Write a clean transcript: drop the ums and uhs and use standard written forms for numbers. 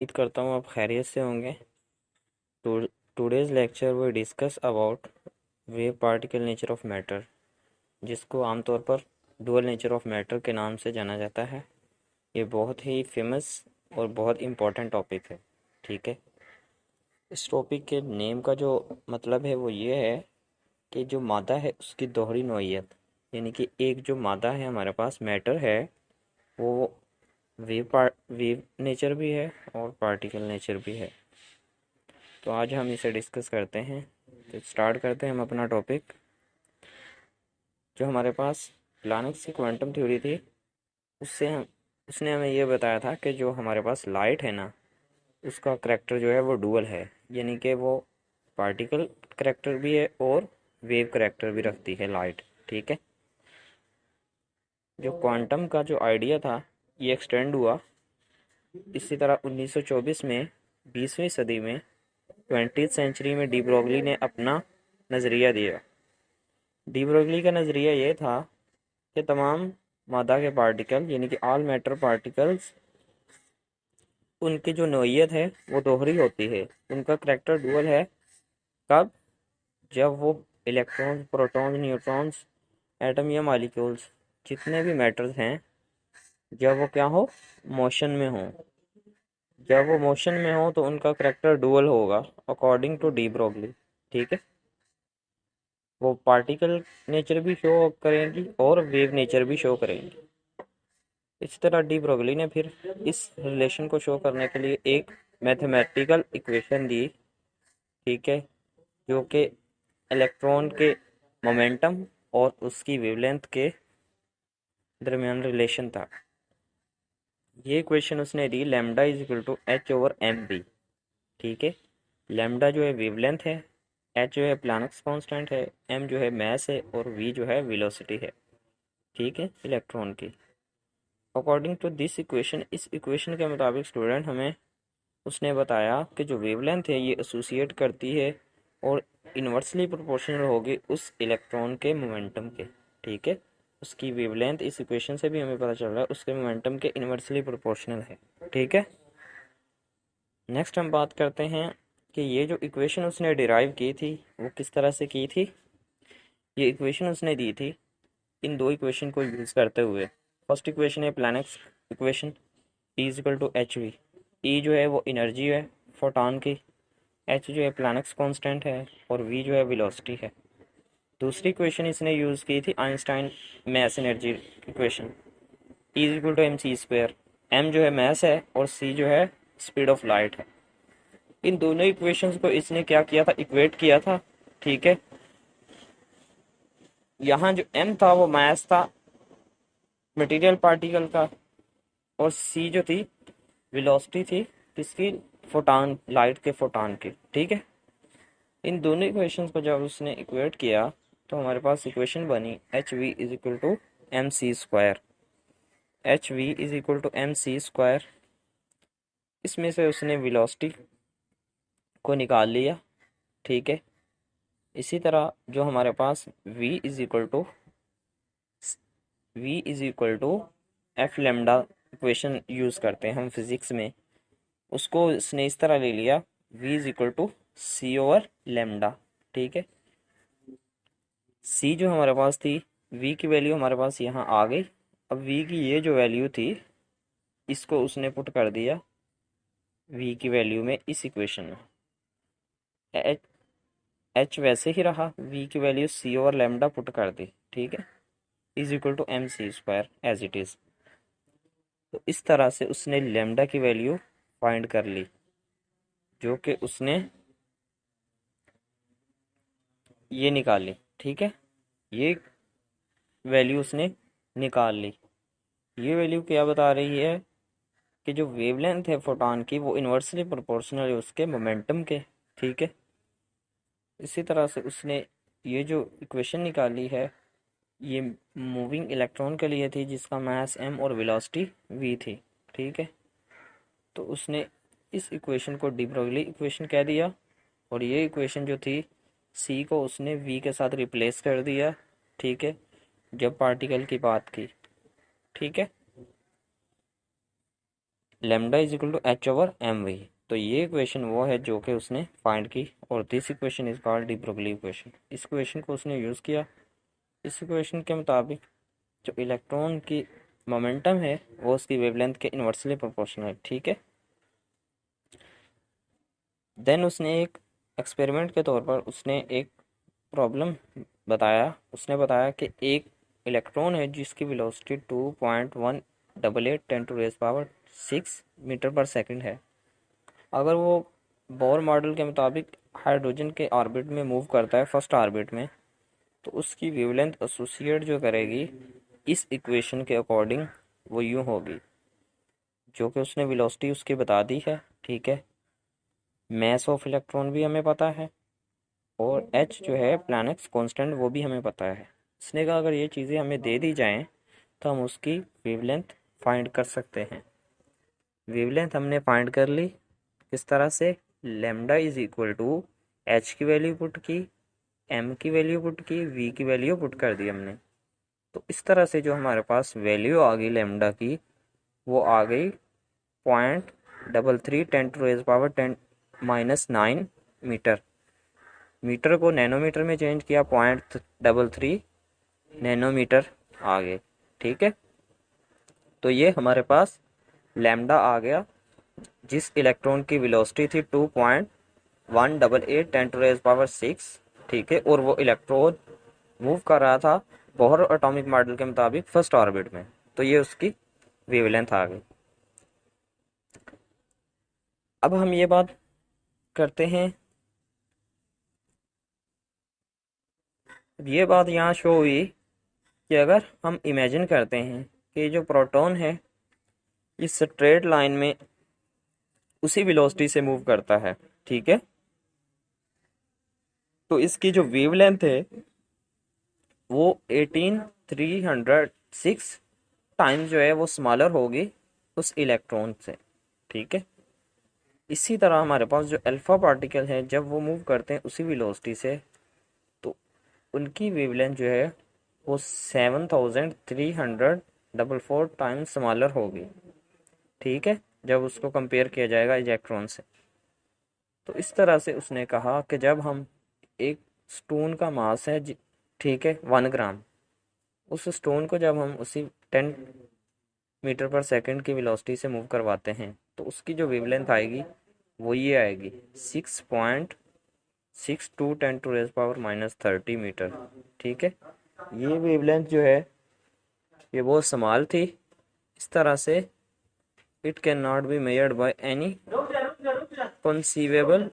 उम्मीद करता हूँ आप खैरियत से होंगे। Today's lecture we discuss about wave particle nature of matter, जिसको आमतौर पर डुअल नेचर ऑफ मैटर के नाम से जाना जाता है। ये बहुत ही फेमस और बहुत इम्पोर्टेंट टॉपिक है। ठीक है, इस टॉपिक के नेम का जो मतलब है वो ये है कि जो मादा है उसकी दोहरी नोयत, यानी कि एक जो मादा है हमारे पास मैटर है, वो वेव नेचर भी है और पार्टिकल नेचर भी है। तो आज हम इसे डिस्कस करते हैं। तो स्टार्ट करते हैं हम अपना टॉपिक। जो हमारे पास प्लैंक्स की क्वांटम थ्योरी थी, उससे हम उसने हमें ये बताया था कि जो हमारे पास लाइट है ना, उसका करैक्टर जो है वो डुअल है, यानी कि वो पार्टिकल करैक्टर भी है और वेव करैक्टर भी रखती है लाइट। ठीक है, जो क्वांटम का जो आइडिया था ये एक्सटेंड हुआ। इसी तरह 1924 में, 20वीं सदी में, 20th सेंचुरी में डी ब्रोगली ने अपना नज़रिया दिया। डी ब्रोगली का नज़रिया ये था कि तमाम मादा के पार्टिकल, यानी कि ऑल मैटर पार्टिकल्स, उनकी जो नोयत है वो दोहरी होती है। उनका करैक्टर डुअल है। कब? जब वो इलेक्ट्रॉन्स, प्रोटॉन्स, न्यूट्रॉन्स, एटम या मॉलिक्यूल्स, जितने भी मैटर्स हैं, जब वो क्या हो, मोशन में हो। जब वो मोशन में हो तो उनका करैक्टर डुअल होगा अकॉर्डिंग टू डी ब्रोगली। ठीक है, वो पार्टिकल नेचर भी शो करेंगी और वेव नेचर भी शो करेंगी। इस तरह डी ब्रोगली ने फिर इस रिलेशन को शो करने के लिए एक मैथमेटिकल इक्वेशन दी। ठीक है, जो कि इलेक्ट्रॉन के मोमेंटम और उसकी वेवलेंथ के दरमियान रिलेशन था। ये इक्वेशन उसने दी, lambda is equal to H over m b. ठीक है, लैम्डा जो है वेवलेंथ है, एच जो है प्लैंक्स कांस्टेंट है, एम जो है मास है और वी जो है वेलोसिटी है। ठीक है, इलेक्ट्रॉन की। अकॉर्डिंग टू दिस इक्वेशन, इस इक्वेशन के मुताबिक स्टूडेंट हमें उसने बताया कि जो वेवलेंथ है ये एसोसिएट करती है और इन्वर्सली प्रोपोर्शनल होगी उस इलेक्ट्रॉन के मोमेंटम के। ठीक है, उसकी वेवलेंथ इस इक्वेशन से भी हमें पता चल रहा है उसके मोमेंटम के इन्वर्सली प्रोपोर्शनल है। ठीक है, नेक्स्ट हम बात करते हैं कि ये जो इक्वेशन उसने डिराइव की थी वो किस तरह से की थी। ये इक्वेशन उसने दी थी इन दो इक्वेशन को यूज़ करते हुए। फर्स्ट इक्वेशन है Planck's equation, E is equal to h v. E जो है वो एनर्जी है फोटॉन की, एच जो है प्लैंक्स कांस्टेंट है और वी जो है वेलोसिटी है। दूसरी इक्वेशन इसने यूज़ की थी Einstein mass energy equation, E is equal to M C square. M जो है मैस है और सी जो है स्पीड ऑफ लाइट है। इन दोनों इक्वेशंस को इसने क्या किया था, इक्वेट किया था। ठीक है, यहाँ जो एम था वो मास था मटेरियल पार्टिकल का, और सी जो थी वेलोसिटी थी किसकी, फोटॉन, लाइट के फोटॉन की। ठीक है, इन दोनों इक्वेशंस को जब उसने इक्वेट किया तो हमारे पास इक्वेशन बनी H V is equal to M C square. H V is equal to M C square, इसमें से उसने वेलोसिटी को निकाल लिया। ठीक है, इसी तरह जो हमारे पास v is equal to f lambda equation use करते हैं हम फिजिक्स में, उसको उसने इस तरह ले लिया, V is equal to C over lambda. ठीक है, सी जो हमारे पास थी, वी की वैल्यू हमारे पास यहाँ आ गई। अब वी की ये जो वैल्यू थी इसको उसने पुट कर दिया वी की वैल्यू में इस इक्वेशन में। एच एच वैसे ही रहा, वी की value C over lambda put कर दी। ठीक है, is equal to M C square as it is. तो इस तरह से उसने लेमडा की वैल्यू फाइंड कर ली, जो कि उसने ये निकाली। ठीक है, ये वैल्यू उसने निकाल ली। ये वैल्यू क्या बता रही है कि जो वेवलेंथ है फोटॉन की वो इन्वर्सली प्रोपोर्शनल है उसके मोमेंटम के। ठीक है, इसी तरह से उसने ये जो इक्वेशन निकाली है ये मूविंग इलेक्ट्रॉन के लिए थी, जिसका मास m और वेलोसिटी v थी। ठीक है, तो उसने इस इक्वेशन को डी ब्रोगली इक्वेशन कह दिया, और ये इक्वेशन जो थी c को उसने v के साथ रिप्लेस कर दिया। ठीक है, जब पार्टिकल की बात की। ठीक है, lambda is equal to H over M V. तो ये इक्वेशन वो है जो कि उसने फाइंड की, और this equation is called de Broglie equation. इस इक्वेशन को उसने यूज़ किया। इस इक्वेशन के मुताबिक जो इलेक्ट्रॉन की मोमेंटम है वो उसकी वेवलेंथ के इन्वर्सली प्रोपोर्शनल है, ठीक है। देन उसने एक एक्सपेरिमेंट के तौर पर उसने एक प्रॉब्लम बताया। उसने बताया कि एक इलेक्ट्रॉन है जिसकी velocity 2.188 10 to raise power 6 metre पर सेकंड है। अगर वो बोर मॉडल के मुताबिक हाइड्रोजन के ऑर्बिट में मूव करता है, फर्स्ट ऑर्बिट में, तो उसकी वेवलेंथ एसोसिएट जो करेगी इस इक्वेशन के अकॉर्डिंग वो यूं होगी, जो कि उसने वेलोसिटी उसकी बता दी है, ठीक है। मैस ऑफ इलेक्ट्रॉन भी हमें पता है, और एच जो है प्लैंक्स कांस्टेंट वो भी हमें पता है। इसने कहा अगर ये चीज़ें हमें दे दी जाएं तो हम उसकी वेवलेंथ फाइंड कर सकते हैं। वेवलेंथ हमने फाइंड कर ली किस तरह से, lambda is equal to H की वैल्यू पुट की, एम की वैल्यू पुट की, वी की वैल्यू पुट कर दी हमने। तो इस तरह से जो हमारे पास वैल्यू आ गई लेमडा की, वो आ गई 0.33 10 to raise power 10 - 9 metre. Metre को नैनोमीटर में चेंज किया, 0.33 नैनोमीटर आ गए, ठीक है। तो ये हमारे पास लैम्डा आ गया, जिस इलेक्ट्रॉन की वेलोसिटी थी 2.188 10 टू रेज पावर 6, ठीक है, और वो इलेक्ट्रॉन मूव कर रहा था बोहर एटॉमिक मॉडल के मुताबिक फर्स्ट ऑर्बिट में। तो ये उसकी वेवलेंथ आ गई। अब हम ये बात करते हैं, ये बात यहाँ शो हुई कि अगर हम इमेजिन करते हैं कि जो प्रोटॉन है इस स्ट्रेट लाइन में उसी वेलोसिटी से मूव करता है, ठीक है, तो इसकी जो वेवलेंथ है वो 18306 टाइम्स जो है वो स्मॉलर होगी उस इलेक्ट्रॉन से, ठीक है। इसी तरह हमारे पास जो अल्फा पार्टिकल है जब वो मूव करते हैं उसी वेलोसिटी से, तो उनकी वेवलेंथ जो है वो 7344 टाइम्स स्मॉलर होगी, ठीक है, जब उसको कंपेयर किया जाएगा इलेक्ट्रॉन से। तो इस तरह से उसने कहा कि जब हम एक स्टोन का मास है, ठीक है, 1 ग्राम, उस स्टोन को जब हम उसी 10 मीटर पर सेकंड की वेलोसिटी से मूव करवाते हैं तो उसकी जो वेवलेंथ आएगी वो ये आएगी 6.62 10 टू रेज पावर -30 मीटर, ठीक है। ये वेवलेंथ जो है ये बहुत स्मॉल थी। इस तरह से it can not be measured by any conceivable